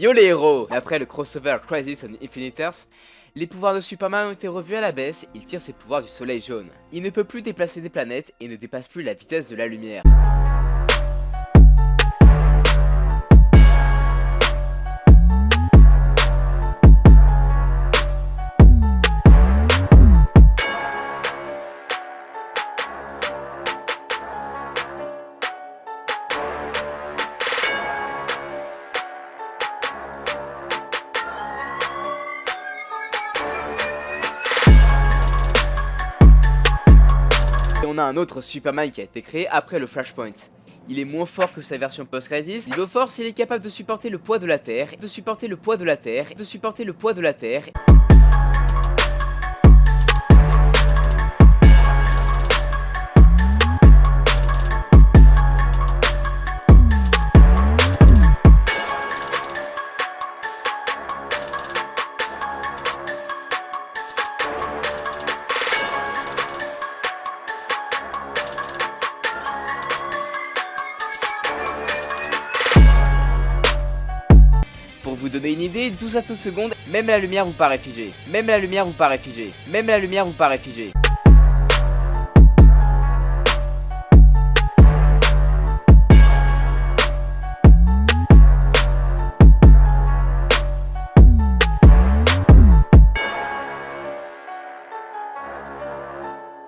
Yo les héros! Après le crossover Crisis on Infinite Earths, les pouvoirs de Superman ont été revus à la baisse, il tire ses pouvoirs du soleil jaune. Il ne peut plus déplacer des planètes et ne dépasse plus la vitesse de la lumière. Et on a un autre Superman qui a été créé après le Flashpoint. Il est moins fort que sa version post-Crisis. Niveau force, il est capable de supporter le poids de la Terre, de supporter le poids de la Terre, de supporter le poids de la Terre. Pour vous donner une idée, 12 à 12 secondes, même la lumière vous paraît figée. Même la lumière vous paraît figée. Même la lumière vous paraît figée.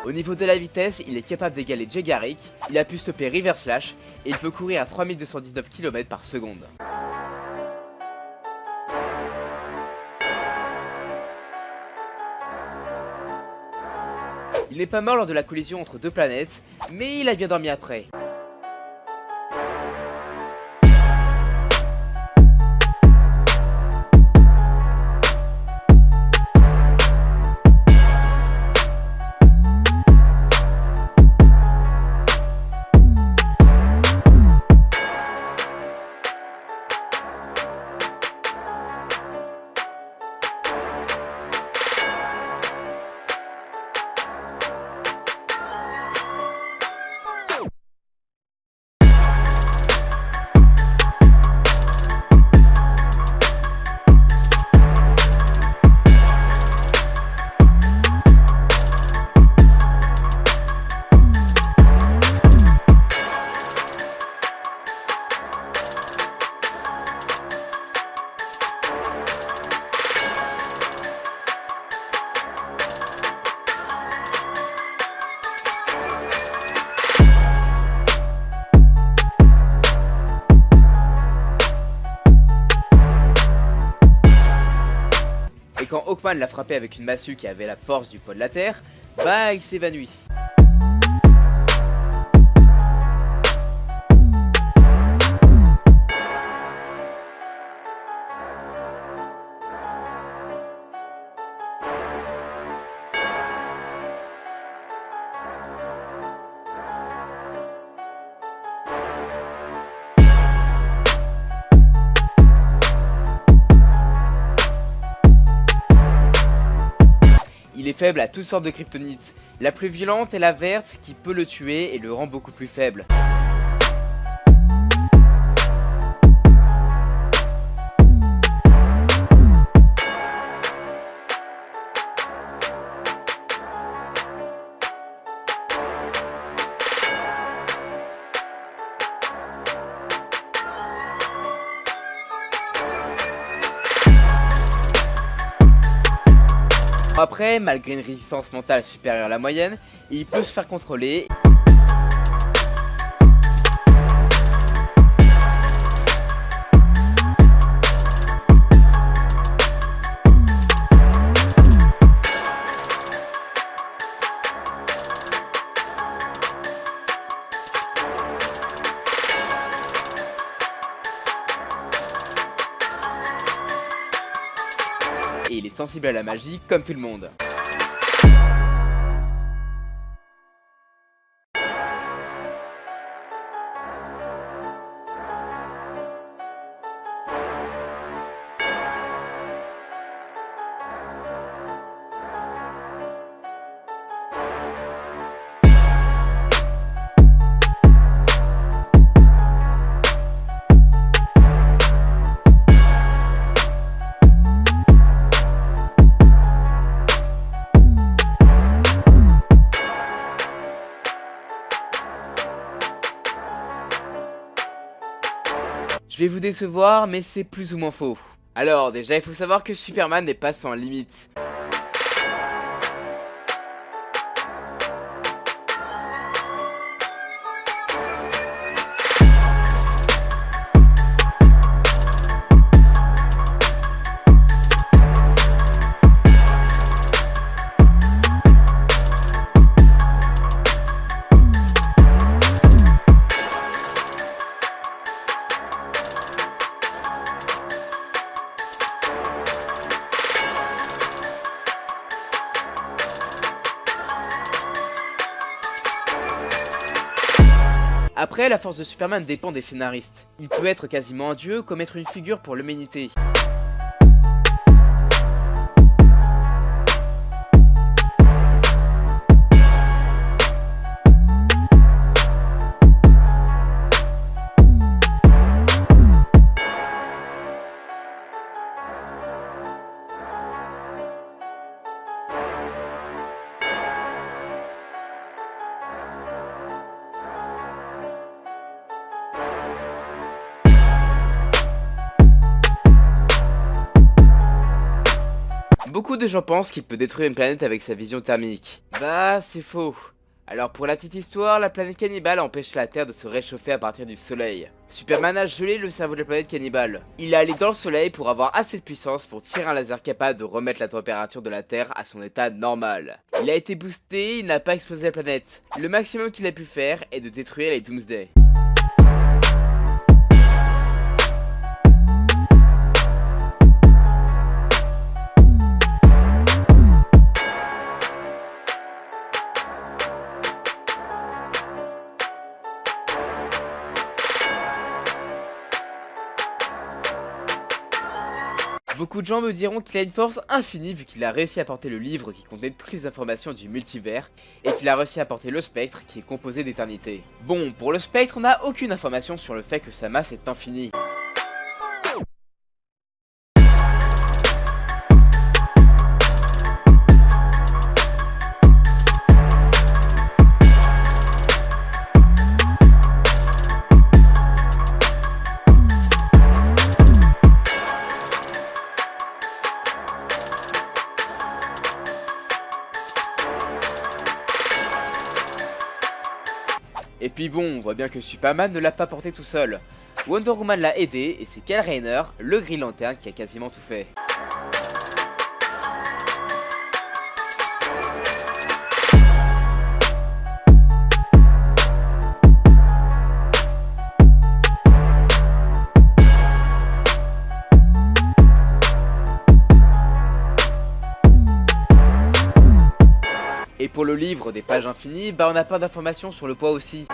Au niveau de la vitesse, il est capable d'égaler Jay Garrick, il a pu stopper Reverse Flash et il peut courir à 3219 km par seconde. Il n'est pas mort lors de la collision entre deux planètes, mais il a bien dormi après. Et quand Hawkman l'a frappé avec une massue qui avait la force du poids de la Terre, bah il s'évanouit. Il est faible à toutes sortes de kryptonites. La plus violente est la verte qui peut le tuer et le rend beaucoup plus faible. Après, malgré une résistance mentale supérieure à la moyenne, il peut se faire contrôler. Et il est sensible à la magie comme tout le monde. Je vais vous décevoir, mais c'est plus ou moins faux. Alors déjà, il faut savoir que Superman n'est pas sans limite. Après, la force de Superman dépend des scénaristes. Il peut être quasiment un dieu, comme être une figure pour l'humanité. Beaucoup de gens pensent qu'il peut détruire une planète avec sa vision thermique. Bah, c'est faux. Alors pour la petite histoire, la planète cannibale empêche la Terre de se réchauffer à partir du soleil. Superman a gelé le cerveau de la planète cannibale. Il est allé dans le soleil pour avoir assez de puissance pour tirer un laser capable de remettre la température de la Terre à son état normal. Il a été boosté, il n'a pas explosé la planète. Le maximum qu'il a pu faire est de détruire les Doomsday. Beaucoup de gens me diront qu'il a une force infinie vu qu'il a réussi à porter le livre qui contenait toutes les informations du multivers et qu'il a réussi à porter le spectre qui est composé d'éternité. Bon, pour le spectre, on n'a aucune information sur le fait que sa masse est infinie. Et puis bon, on voit bien que Superman ne l'a pas porté tout seul. Wonder Woman l'a aidé et c'est Kyle Rayner, le Green Lantern, qui a quasiment tout fait. Et pour le livre des pages infinies, bah on n'a pas d'informations sur le poids aussi.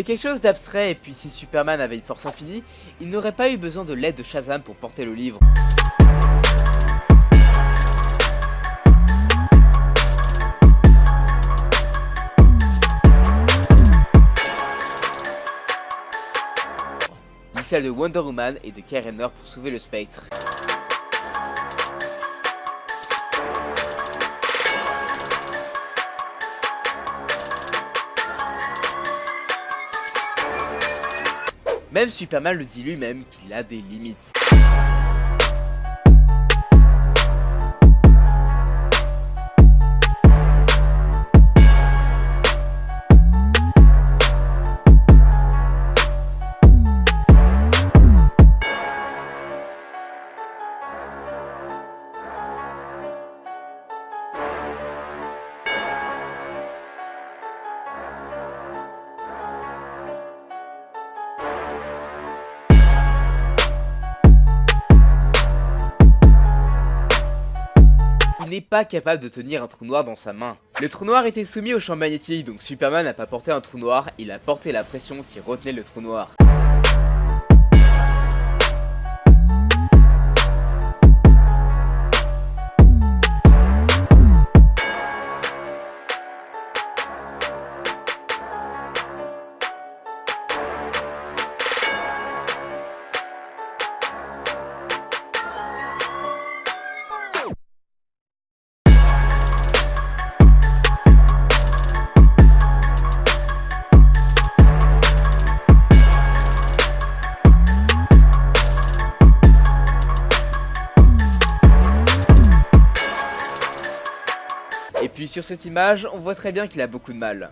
C'est quelque chose d'abstrait et puis si Superman avait une force infinie, il n'aurait pas eu besoin de l'aide de Shazam pour porter le livre. Ni celle de Wonder Woman et de Kyle Rayner pour sauver le Spectre. Même Superman le dit lui-même qu'il a des limites. Il n'est pas capable de tenir un trou noir dans sa main. Le trou noir était soumis au champ magnétique, donc Superman n'a pas porté un trou noir, il a porté la pression qui retenait le trou noir. Et puis sur cette image, on voit très bien qu'il a beaucoup de mal.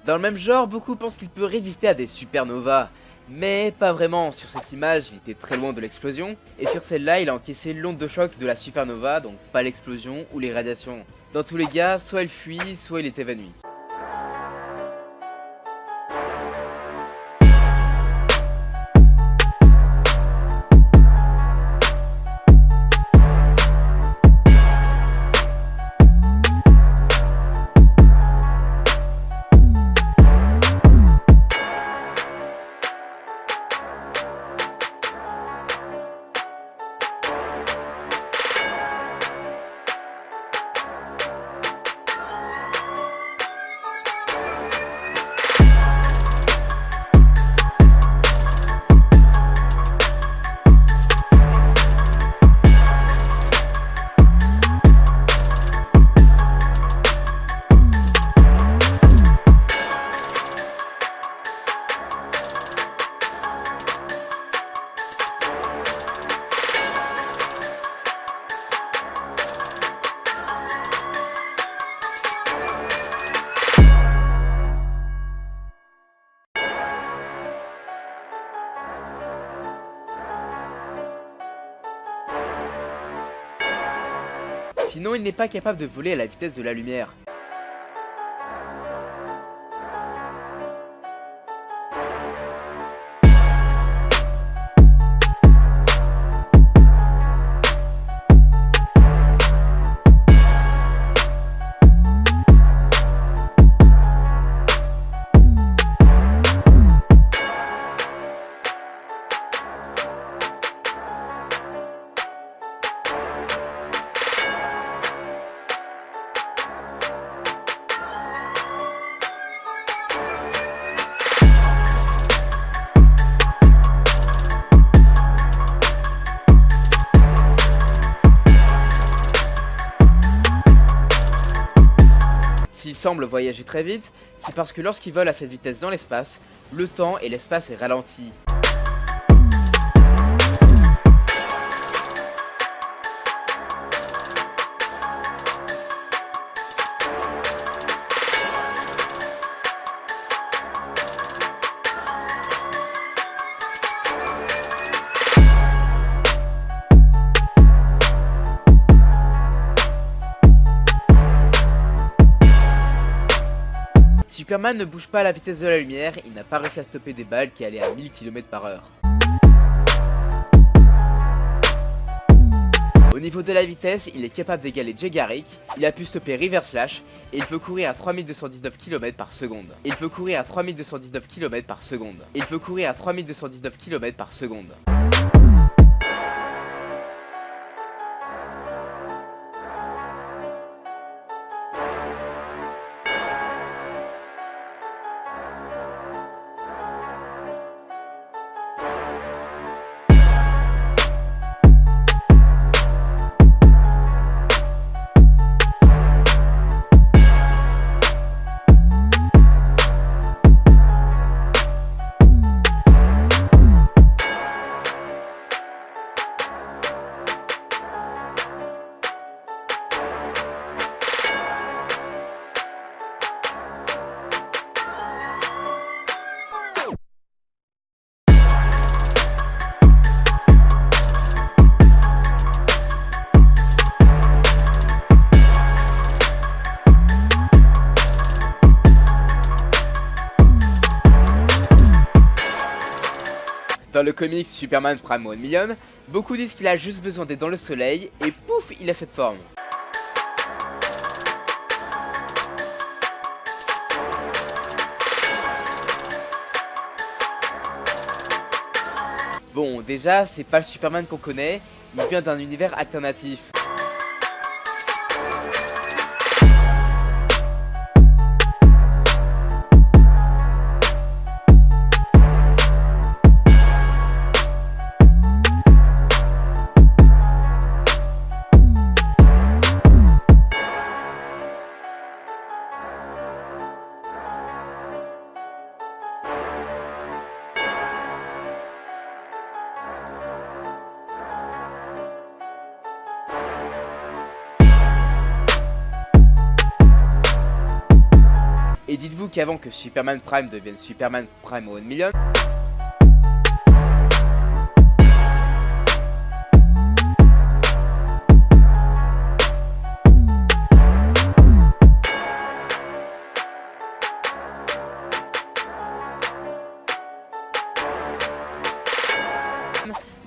Dans le même genre, beaucoup pensent qu'il peut résister à des supernovas, mais pas vraiment. Sur cette image, il était très loin de l'explosion, et sur celle-là, il a encaissé l'onde de choc de la supernova, donc pas l'explosion ou les radiations. Dans tous les cas, soit il fuit, soit il est évanoui. Sinon, il n'est pas capable de voler à la vitesse de la lumière. S'il semble voyager très vite, c'est parce que lorsqu'il vole à cette vitesse dans l'espace, le temps et l'espace est ralenti. Superman ne bouge pas à la vitesse de la lumière, il n'a pas réussi à stopper des balles qui allaient à 1000 km/h. Au niveau de la vitesse, il est capable d'égaler Jay Garrick, il a pu stopper Reverse Flash, et il peut courir à 3219 km par seconde. Il peut courir à 3219 km par seconde. Il peut courir à 3219 km par seconde. Dans le comics Superman Prime 1 Million, beaucoup disent qu'il a juste besoin d'être dans le soleil et pouf, il a cette forme. Bon, déjà, c'est pas le Superman qu'on connaît, il vient d'un univers alternatif. Et dites-vous qu'avant que Superman Prime devienne Superman Prime 1 Million,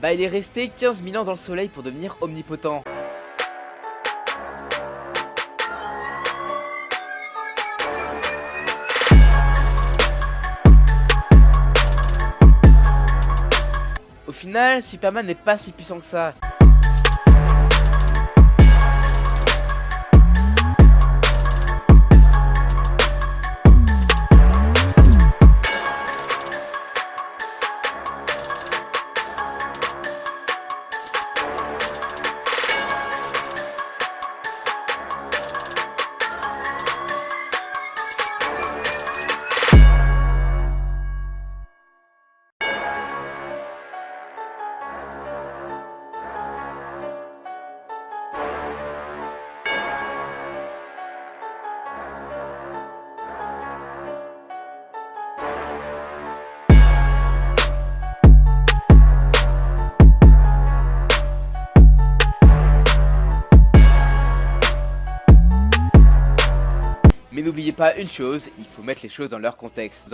bah il est resté 15 000 ans dans le soleil pour devenir omnipotent. Au final, Superman n'est pas si puissant que ça. Mais n'oubliez pas une chose, il faut mettre les choses dans leur contexte.